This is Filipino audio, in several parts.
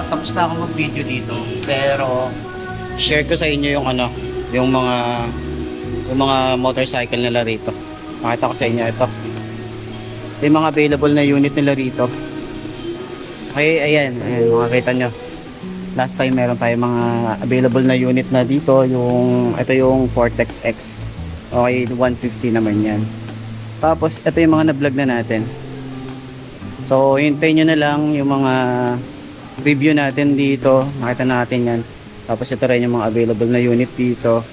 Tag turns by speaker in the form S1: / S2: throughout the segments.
S1: tapos na ako mag-video dito. Pero share ko sa inyo yung ano, yung mga motorcycle nila rito. Pakita ko sa inyo ito. Yung mga available na unit nila rito. Okay, ayan, makikita nyo. Last time meron tayong mga available na unit na dito. Ito yung Vortex X. Okay, 150 naman yan. Tapos, ito yung mga na-vlog na natin. So, hintayin nyo na lang yung mga review natin dito. Makita natin yan. Tapos, ito rin yung mga available na unit dito.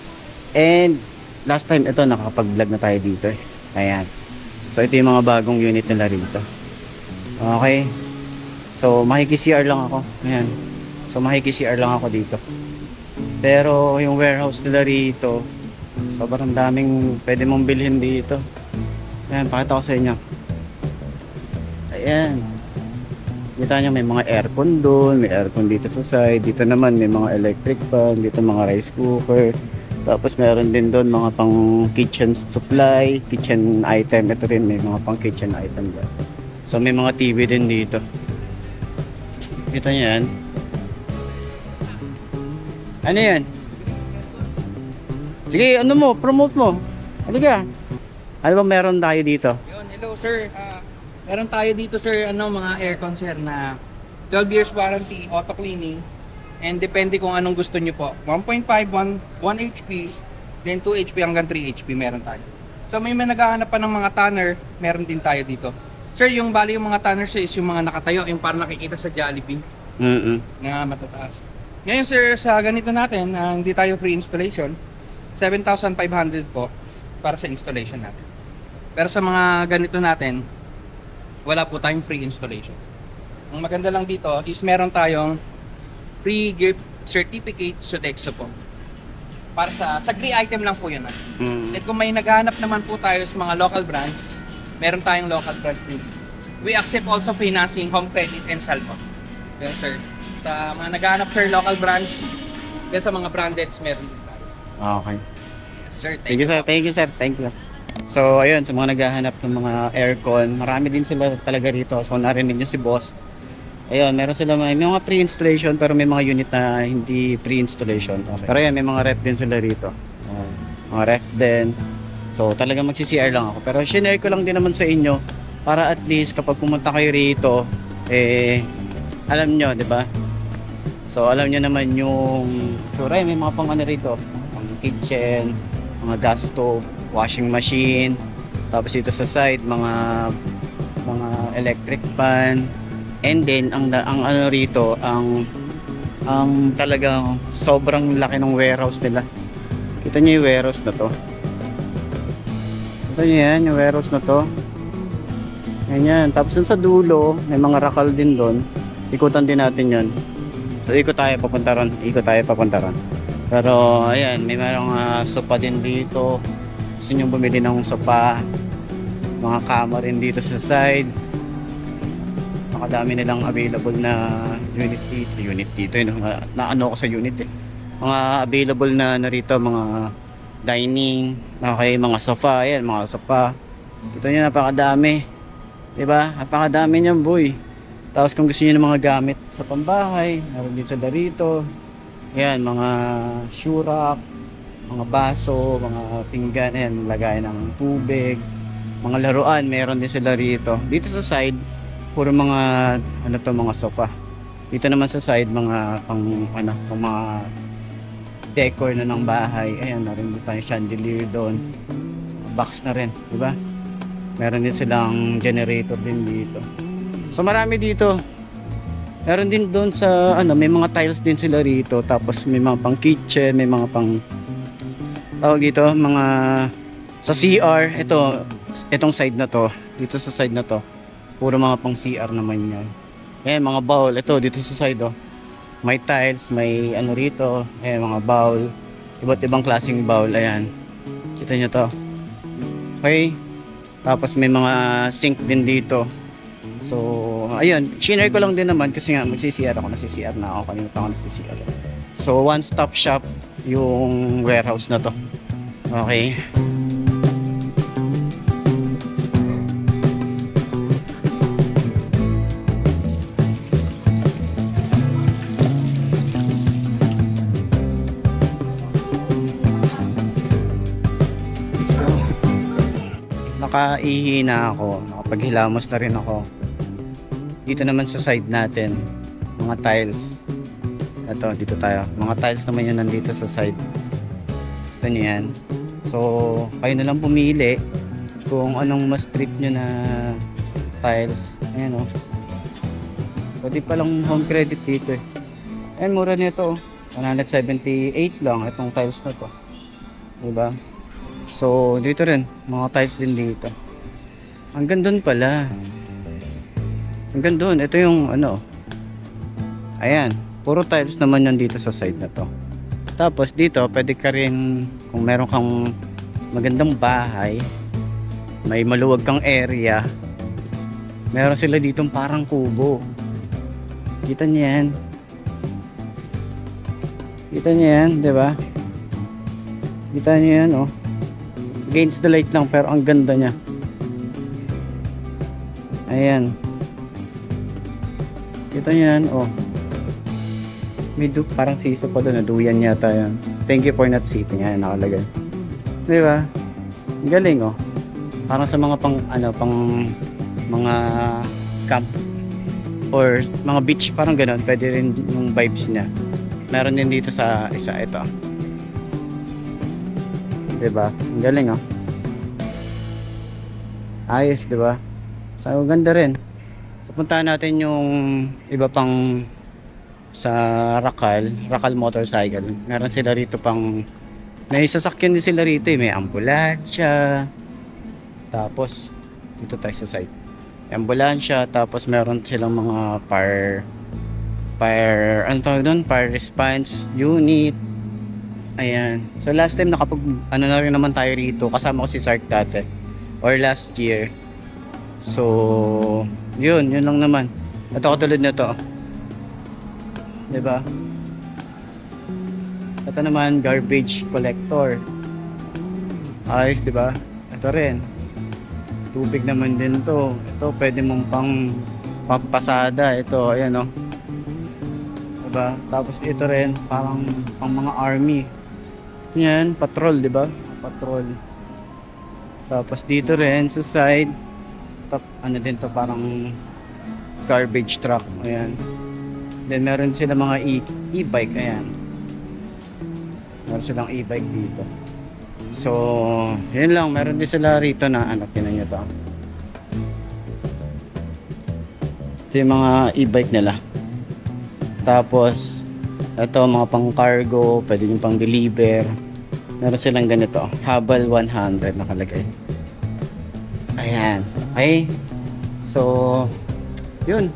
S1: And, last time, ito, nakakapag-vlog na tayo dito. Ayan. So, ito yung mga bagong unit nila rito. Okay. So, makiki-CR lang ako. Ayan. So, makiki-CR lang ako dito. Pero, yung warehouse nila rito, sobrang daming pwede mong bilhin dito. Ayan, pakita ko sa inyo. Ayan. Kita nyo, may mga aircon doon. May aircon dito sa side. Dito naman, may mga electric fan. Dito mga rice cooker. Tapos, meron din doon mga pang kitchen supply, kitchen item. Ito rin, may mga pang kitchen item dyan. So, may mga TV din dito. Kita nyo yan. Ano yan? Sige, ano mo, promote mo. Halika. Ano ba meron tayo dito?
S2: Yun, hello sir. Meron tayo dito sir, mga aircon sir na 12 years warranty, auto cleaning. And depende kung anong gusto nyo po. 1.5, 1 HP, then 2 HP hanggang 3 HP meron tayo. So may naghahanap pa ng mga tanner, meron din tayo dito. Sir, yung bali yung mga tanner sir is yung mga nakatayo, yung parang nakikita sa Jollibee. Na matataas. Ngayon sir, sa ganito natin, hindi tayo free installation. 7,500 po para sa installation natin. Pero sa mga ganito natin, wala po tayong free installation. Ang maganda lang dito is meron tayong free gift certificate Sodexo po. Para sa free item lang po yun. At kung may naghahanap naman po tayo sa mga local brands, meron tayong local brands din. We accept also financing, home credit, and salvo. Yes sir. Sa mga naghahanap sir local brands, kaya sa mga brandeds meron din tayo.
S1: Okay.
S2: Yes, sir,
S1: Thank you, sir. Thank you, sir. Thank you. So, ayun, sa mga naghahanap ng mga aircon, marami din sila talaga rito. So, narinig nyo si boss. Ayun, meron sila may mga pre-installation pero may mga unit na hindi pre-installation. Okay. Pero ayun, may mga ref din sila rito. Mga ref din. So, talaga magsi-CR lang ako. Pero shinare ko lang din naman sa inyo para at least kapag pumunta kayo rito, alam nyo, di ba? So, alam nyo naman yung sure, may mga pang ano rito. Pang kitchen, mga gas stove, washing machine, tapos dito sa side mga electric fan, and then ang ano rito ang talagang sobrang laki ng warehouse nila. Kita niyo yung warehouse na to. Kita niyo yan, yung warehouse na to. Ganyan. Tapos dun sa dulo may mga rakal din doon. Ikutan din natin yan. So ikot tayo papunta ron. Pero ayan, may merong sopa din dito. Gusto nyo bumili ng sopa, mga kama rin dito sa side. Nakadami nilang available na unit dito na ano ko sa unit mga available na narito, mga dining, okay, mga sofa. Ayan, mga sofa. Ito nyo, napakadami, diba? Napakadami nyan boy. Tapos kung gusto nyo ng mga gamit sa pambahay, meron din sila rito. Ayan, mga shoe rack, mga baso, mga pinggan, ayan, lagay ng tubig, mga laruan, meron din sila rito. Dito sa side, puro mga mga sofa. Dito naman sa side, mga pang mga decor na ng bahay. Ayan, meron din tayong chandelier doon. Box na rin, di ba? Meron din silang generator din dito. So marami dito. Meron din doon sa may mga tiles din sila rito. Tapos may mga pang kitchen, may mga pang tawag dito, mga sa CR. Itong side na to, dito sa side na to, puro mga pang CR naman yan. Ayan, mga bowl. Ito, dito sa side may tiles, may rito. Ayan, mga bowl. Iba't ibang klaseng bowl. Ayan. Kita nyo to. Okay. Tapos may mga sink din dito. So, ayun, shinare ko lang din naman kasi nga magsi-CR ako, nasi-CR na ako, kanina pa ako nasi-CR. So, one-stop shop yung warehouse na to. Okay. nakaihina ako, nakapaghilamos na rin ako. Dito naman sa side natin, mga tiles. Ito, dito tayo. Mga tiles naman yun nandito sa side. Ito nyo yan. So, kayo na lang pumili kung anong mas trip nyo na tiles. Ayan o. Pwede palang home credit dito eh. Ayan, mura nito. 178 lang itong tiles na to. Diba? So, dito rin. Mga tiles din dito. Hanggang doon pala. Hanggang doon. Ito yung ano. Ayan. Puro tiles naman yan dito sa side na to. Tapos dito, pwede ka rin, kung meron kang magandang bahay, may maluwag kang area, meron sila ditong parang kubo. Kita niyo yan? Kita niyo yan, di ba? Kita niyo yan, oh. Against the light lang, pero ang ganda niya. Ayan. Kita niyo yan, oh. May parang siso pa doon, duyan yata yan. Thank you for not sitting. Ayan, nakalagay. Di ba? Ang galing, oh. Parang sa mga pang mga camp or mga beach, parang gano'n. Pwede rin yung vibes niya. Meron din dito sa isa, ito. Di ba? Ang galing, oh. Ayos, di ba? So, ganda rin. So, puntahan natin yung iba pang sa Rakal motorcycle. Meron sila rito pang, may sasakyan din sila rito eh. May ambulansya. Tapos dito tayo sa side. Ambulansya, tapos meron silang mga ano tawag doon? Fire response unit. Ayan. So last time ano na rin naman tayo rito. Kasama ko si Sark dati. Or last year. So yun lang naman. Ito katulad na to. Diba? Ito naman, garbage collector. Ayos, diba? Ito rin. Tubig naman din to. Ito, pwede mong pampasada. Ito, ayan o. Diba? Tapos ito rin, parang pang mga army. Yan, patrol, diba? Patrol. Tapos dito rin, sa side, ano din to, parang garbage truck. Ayan. Then meron sila mga e-bike, ayan. Meron silang e-bike dito. So, yun lang, meron din sila rito na ano, tinan nyo to. Ito yung mga e-bike nila. Tapos, ito mga pang cargo, pwede yung pang deliver. Meron silang ganito, Habal 100 nakalagay. Ayan, okay. So, yun.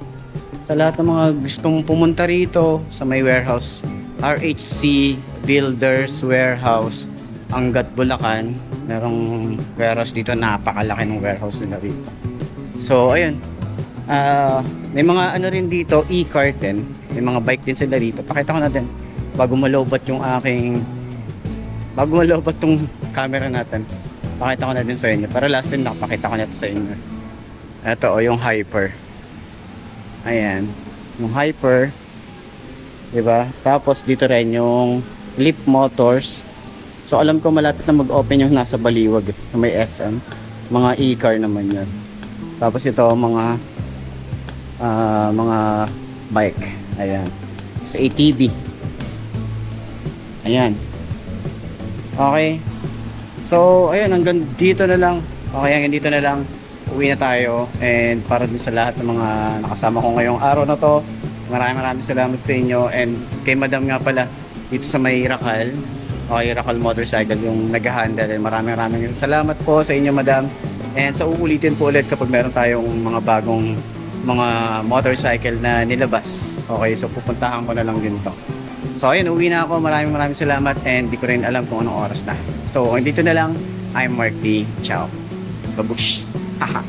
S1: Sa lahat ng mga gustong pumunta rito sa may warehouse, RHC Builders Warehouse, Angat, Bulacan. Merong warehouse dito, napakalaki ng warehouse nila rito. So ayun, may mga ano rin dito, e-cart din, may mga bike din sila rito. Pakita ko natin bago malobat tong camera natin. Pakita ko na din sa inyo, para last time nakapakita ko na ito sa inyo. Ito o, yung Hyper. Ayan, yung Hyper, diba? Tapos dito rin yung Leap Motors. So alam ko malapit na mag-open yung nasa Baliwag na may SM. Mga e-car naman yan. Tapos ito mga bike. Ayan, sa ATV. Ayan. Okay. So ayun, hanggang dito na lang. Okay, hanggang dito na lang. Uwi na tayo, and para din sa lahat ng mga nakasama ko ngayong araw na to, maraming salamat sa inyo, and kay Madam nga pala dito sa may Rakal, okay, Rakal Motorcycle yung nag-handle. Maraming salamat po sa inyo, Madam, and sa uulitin po ulit kapag meron tayong mga bagong mga motorcycle na nilabas. Okay, so pupuntahan ko na lang din to. So ayun, uwi na ako. Maraming salamat, and di ko rin alam kung anong oras na. So dito na lang. I'm Mark D. Ciao. Babush. Haha.